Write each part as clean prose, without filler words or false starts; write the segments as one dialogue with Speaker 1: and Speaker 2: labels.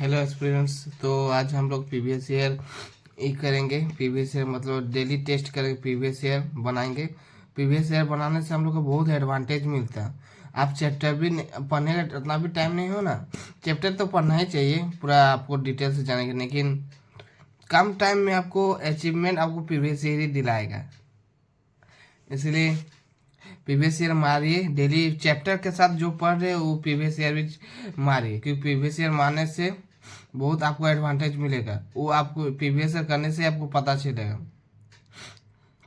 Speaker 1: Hello experience. तो आज हम लोग प्रीवियस ईयर करेंगे। प्रीवियस ईयर मतलब डेली टेस्ट करेंगे, प्रीवियस ईयर बनाएंगे। प्रीवियस ईयर बनाने से हम लोग को बहुत एडवांटेज मिलता है। आप चैप्टर भी पढ़ने का उतना भी टाइम नहीं हो ना, चैप्टर तो पढ़ना ही चाहिए पूरा आपको डिटेल से जानेंगे, लेकिन कम टाइम में आपको अचीवमेंट आपको प्रीवियस ईयर ही दिलाएगा। इसलिए प्रीवियस ईयर मारिए, डेली चैप्टर के साथ जो पढ़ रहे हो वो प्रीवियस ईयर भी मारिए, क्योंकि प्रीवियस ईयर मारने से बहुत आपको एडवांटेज मिलेगा। वो आपको प्रीवियस ईयर करने से आपको पता चलेगा।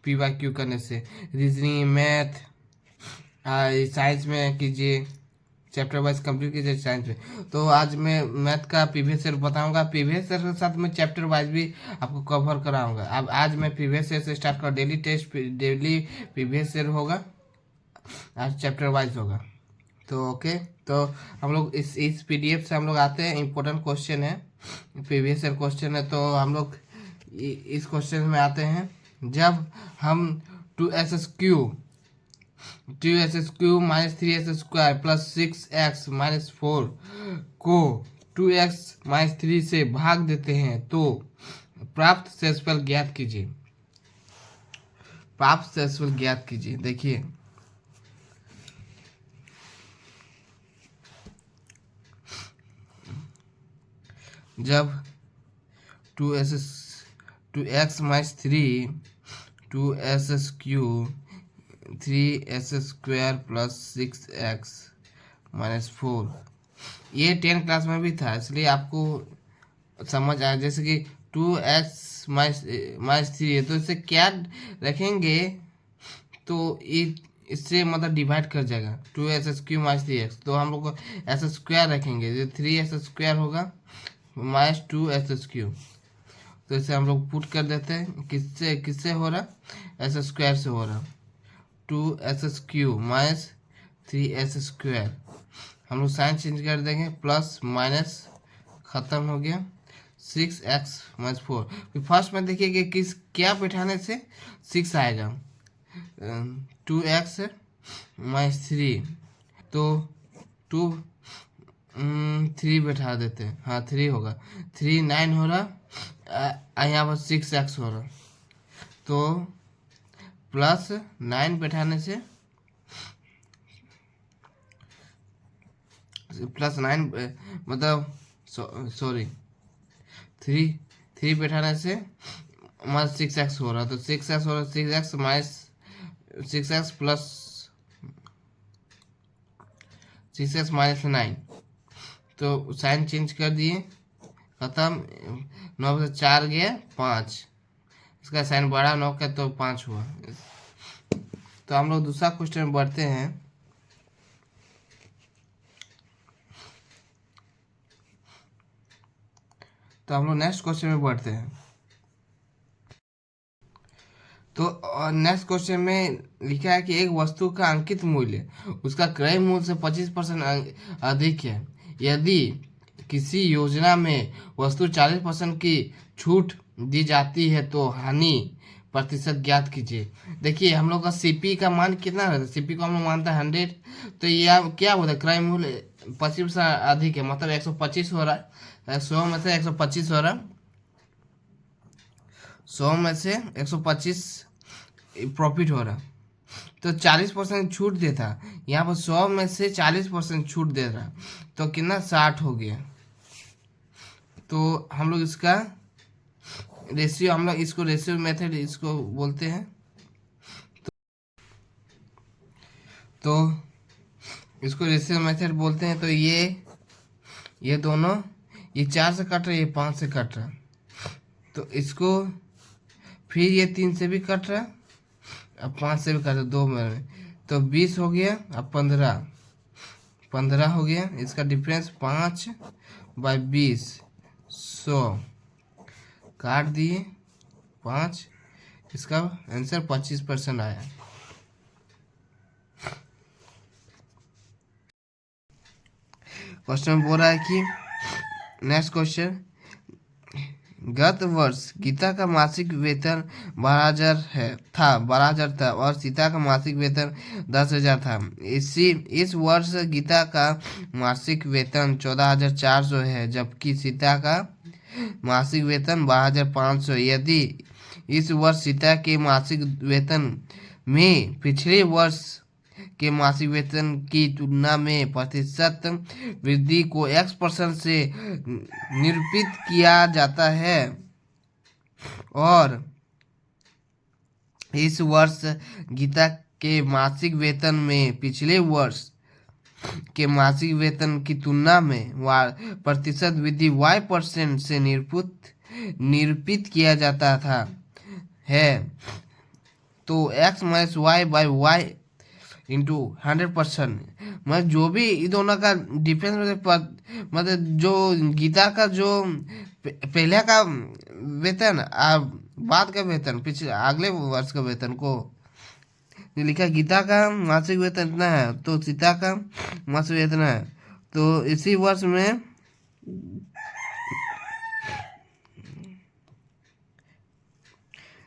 Speaker 1: PYQ करने से रीजनिंग, मैथ, साइंस में कीजिए, चैप्टर वाइज कंप्लीट कीजिए साइंस में। तो आज मैं मैथ का प्रीवियस ईयर बताऊंगा, प्रीवियस ईयर के साथ मैं चैप्टर वाइज भी आपको कवर कराऊंगा। अब आज मैं प्रीवियस ईयर से स्टार्ट कर, daily test daily previous year होगा, आज चैप्टर वाइज होगा। तो ओके, तो हम लोग इस PDF से हम लोग आते हैं। इम्पोर्टेंट क्वेश्चन है, प्रीवियस ईयर क्वेश्चन है। तो हम लोग इस क्वेश्चन में आते हैं। जब हम 2x³ minus 3x² plus 6x-4 को 2x-3 से भाग देते हैं तो प्राप्त शेषफल ज्ञात कीजिए। प्राप्त शेषफल ज्ञात कीजिए। देखिए, जब 2x-3 2s³ 3s² plus 6x-4, ये 10 क्लास में भी था, इसलिए आपको समझ आया। जैसे कि 2x-3 है तो इसे क्या रखेंगे, तो इससे मतलब डिवाइड कर जाएगा 2s³ - 3x, तो हम लोग को s² रखेंगे, जो 3s² होगा -2s³। तो इसे हम लोग पुट कर देते हैं। किससे किससे हो रहा, s² से हो रहा। 2s³ - 3s², हम लोग साइन चेंज कर देंगे, प्लस माइनस खत्म हो गया। 6x-4, फर्स्ट में देखिए कि किस क्या बैठाने से 6 आएगा। 2x-3, तो 3 बैठा देते हैं, हाँ 3 होगा। 3 9 हो रहा, यहाँ पर 6x हो रहा, तो प्लस 9 बैठाने से प्लस 9 मतलब सॉरी 3 बैठाने से माइनस 6x हो रहा, तो 6x हो रहा, 6x minus 6x plus 6x minus 9, तो साइन चेंज कर दिए, खत्म। 9 से 4 गया 5, इसका साइन बढ़ा 9 का तो 5 हुआ। तो हम लोग दूसरा क्वेश्चन में बढ़ते हैं। तो हम लोग नेक्स्ट क्वेश्चन में बढ़ते हैं। तो नेक्स्ट क्वेश्चन में लिखा है कि एक वस्तु का अंकित मूल्य उसका क्रय मूल्य से 25% अधिक है। यदि किसी योजना में वस्तु 40% की छूट दी जाती है तो हानि प्रतिशत ज्ञात कीजिए। देखिए, हम लोग का CP का मान कितना रहता है, CP को हम लोग मानता है 100, तो यह क्या होता है, क्रय मूल्य 25% अधिक है, मतलब 125 हो रहा है। 100 में से 125 हो रहा, 100 में से 125 प्रॉफिट हो रहा, तो 40% छूट देता। यहाँ पर 100 में से 40% छूट दे रहा, तो कितना 60 हो गया। तो हम लोग इसका रेशियो, हम लोग इसको रेशियो मेथड इसको बोलते हैं। तो इसको रेशियो मेथड बोलते हैं। तो ये दोनों, ये 4 से कट रहा है, ये 5 से कट रहा, तो इसको फिर ये 3 से भी कट रहा, अब 5 से भी कट रहा, 2 में, तो 20 हो गया। अब 15 हो गया। इसका डिफरेंस 5/20, 100 काट दिए 5, इसका आंसर 25% आया। क्वेश्चन बोल रहा है कि नेक्स्ट क्वेश्चन, गत वर्ष गीता का मासिक वेतन 12,000 12,000 था और सीता का मासिक वेतन 10,000 था। इस वर्ष गीता का मासिक वेतन 14,400 है, जबकि सीता का मासिक वेतन 12,500। यदि इस वर्ष सीता के मासिक वेतन में पिछले वर्ष के मासिक वेतन की तुलना में प्रतिशत वृद्धि को X% से निरूपित किया जाता है और इस वर्ष गीता के मासिक वेतन में पिछले वर्ष के मासिक वेतन की तुलना में प्रतिशत वृद्धि Y% से निरूपित किया जाता था है, तो X minus Y by Y into 100%। मतलब जो भी इन दोनों का डिफरेंस मतलब जो गीता का जो पहले का वेतन बाद का वेतन पिछले अगले वर्ष का वेतन को लिखा, गीता का मासिक वेतन इतना है तो सीता का मासिक वेतन है, तो इसी वर्ष में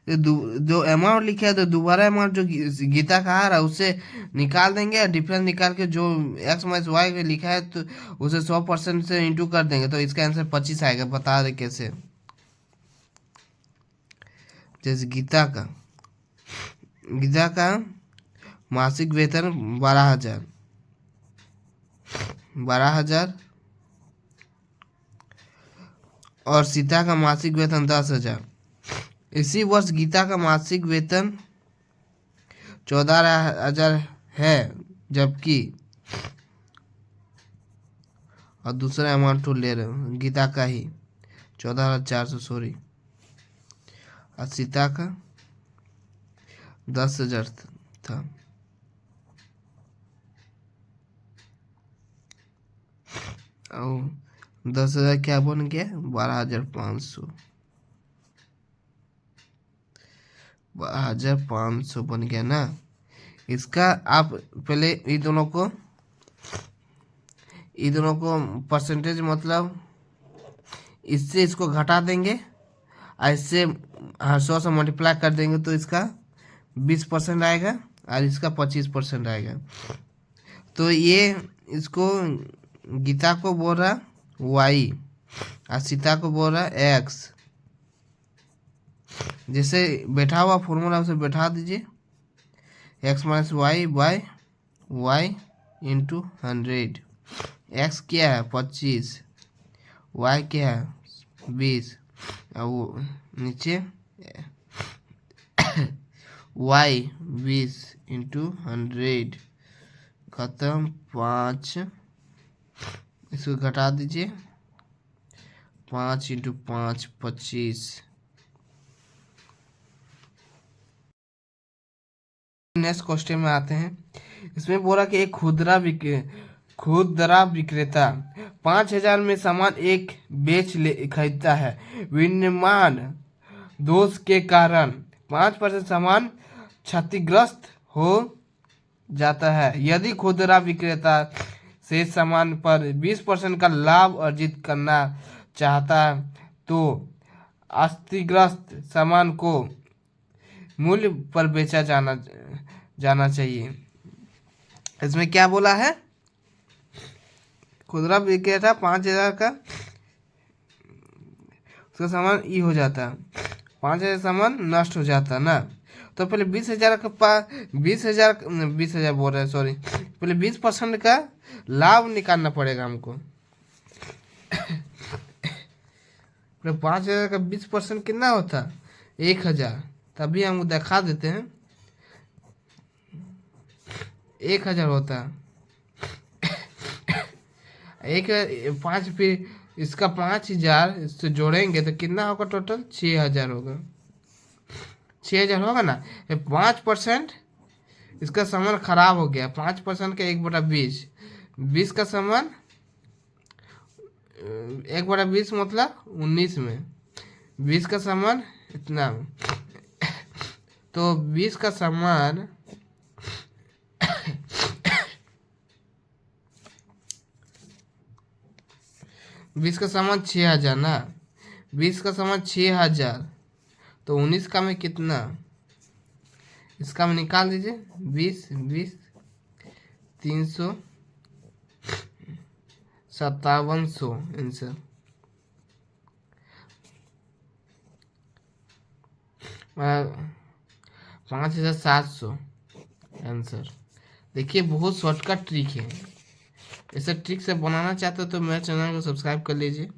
Speaker 1: जो अमाउंट लिखा है तो दोबारा अमाउंट जो गीता का आ रहा है उससे निकाल देंगे, डिफरेंस निकाल के जो X माइनस वाई लिखा है तो उसे 100% से इंटू कर देंगे, तो इसका आंसर 25 आएगा। बता दे कैसे। जैसे गीता का मासिक वेतन 12,000 और सीता का मासिक वेतन 10,000। इसी वर्ष गीता का मासिक वेतन 14,000 है, जबकि और दूसरा अमाउंट तो ले रहे हो गीता का ही 14,400 सॉरी, और सीता का 10,000 था। और 10,000 क्या बन गया 12,500 12,500 बन गया ना। इसका आप पहले इन दोनों को परसेंटेज मतलब इससे इसको घटा देंगे और इससे 100 से मल्टीप्लाई कर देंगे तो इसका 20% आएगा और इसका 25% आएगा। तो ये इसको गीता को बोल रहा Y और सीता को बोल रहा X। जैसे बैठा हुआ फॉर्मूला उसे बैठा दीजिए, X minus Y by Y into 100। X क्या है 25, Y क्या है 20 और वो नीचे Y 20 इंटू 100 खत्म 5। इसको घटा दीजिए 5 इंटू 5 25। नेक्स्ट क्वेश्चन में आते हैं। इसमें बोला कि एक खुदरा विक्रेता 5,000 में सामान एक खरीदता है। विनिर्माण दोष के कारण 5% सामान क्षतिग्रस्त हो जाता है। यदि खुदरा विक्रेता से सामान पर 20% का लाभ अर्जित करना चाहता है तो क्षतिग्रस्त सामान को मूल्य पर बेचा जाना चाहिए। इसमें क्या बोला है, खुदरा विक्रेता 5,000 का उसका सामान ई हो जाता है, 5,000 सामान नष्ट हो जाता ना, तो पहले 20,000 का 20,000 बोल रहे हैं सॉरी, पहले 20% का लाभ निकालना पड़ेगा हमको। 5,000 का 20% कितना होता 1,000, तभी हम दिखा देते हैं 1,000 होता है। 5 फिर इसका 5,000 इससे जोड़ेंगे तो कितना होगा टोटल 6,000 होगा। 6,000 होगा ना। 5% इसका सामान खराब हो गया, 5% का 1/20, 20 का सामान 1/20 मतलब 19 में 20 का सामान इतना, तो 20 का सामान 6,000 ना, 20 का समान 6000, तो 19 का में कितना, इसका में निकाल दीजिए। 20 20 300 5700 आंसर। 5700 आंसर। देखिए बहुत शॉर्टकट ट्रिक है, ऐसे ट्रिक से बनाना चाहते हो तो मेरे चैनल को सब्सक्राइब कर लीजिए।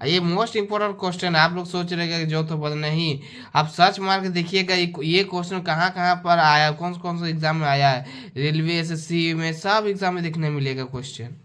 Speaker 1: ये मोस्ट इंपोर्टेंट क्वेश्चन है। आप लोग सोच रहे हैं कि जो तो बता नहीं, आप सर्च मार के देखिएगा ये क्वेश्चन कहाँ कहाँ पर आया, कौन कौन से एग्जाम में आया है, रेलवे, एसएससी में, सब एग्जाम में देखने मिलेगा क्वेश्चन।